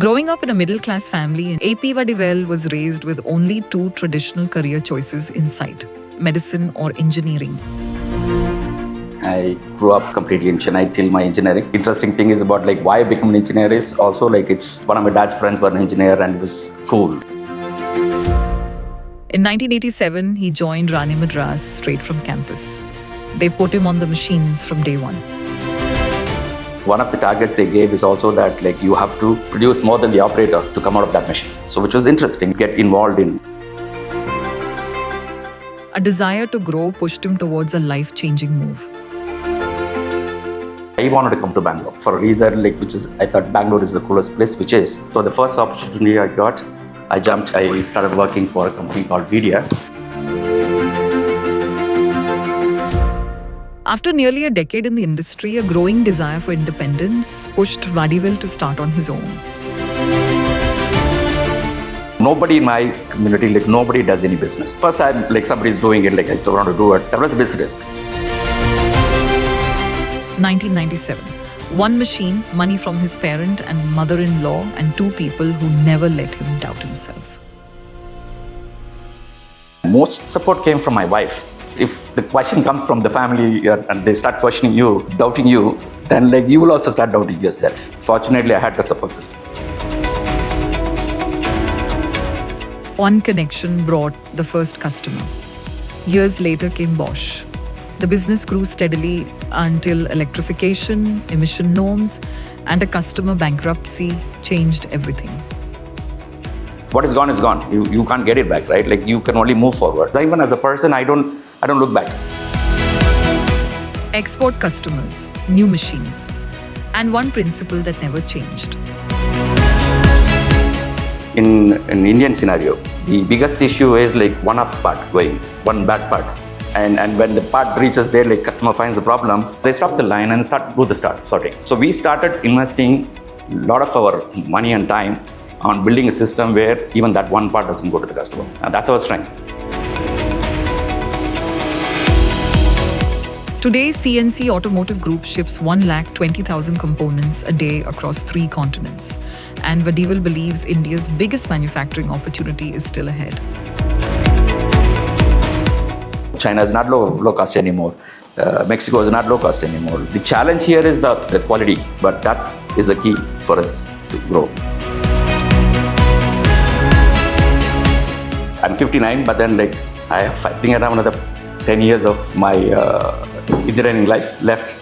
Growing up in a middle-class family, P Vadivel was raised with only two traditional career choices in sight: medicine or engineering. I grew up completely in Chennai till my engineering. Interesting thing is about why I became an engineer is also it's one of my dad's friends were an engineer and it was cool. In 1987, he joined Rani Madras straight from campus. They put him on the machines from day one. One of the targets they gave is also that you have to produce more than the operator to come out of that machine. So which was interesting, get involved in. A desire to grow pushed him towards a life-changing move. I wanted to come to Bangalore for a reason which is I thought Bangalore is the coolest place, which is. So the first opportunity I got, I jumped. I started working for a company called Peenya. After nearly a decade in the industry, a growing desire for independence pushed Vadivel to start on his own. Nobody in my community, nobody does any business. First time, somebody's doing it, I want to do it. That was a big risk. 1997. One machine, money from his parent and mother-in-law, and two people who never let him doubt himself. Most support came from my wife. If the question comes from the family and they start questioning you, doubting you, then you will also start doubting yourself. Fortunately, I had the support system. One connection brought the first customer. Years later came Bosch. The business grew steadily until electrification, emission norms, and a customer bankruptcy changed everything. What is gone is gone. You can't get it back, right? You can only move forward. Even as a person, I don't look back. Export customers, new machines, and one principle that never changed. In an Indian scenario, the biggest issue is one off part going, one bad part. And when the part reaches there, customer finds the problem, they stop the line and start sorting. So we started investing a lot of our money and time on building a system where even that one part doesn't go to the customer. And that's our strength. Today, CNC Automotive Group ships 120,000 components a day across 3 continents. And Vadivel believes India's biggest manufacturing opportunity is still ahead. China is not low cost anymore. Mexico is not low cost anymore. The challenge here is the quality, but that is the key for us to grow. I'm 59, but then I think I have another 10 years of my engineering life left.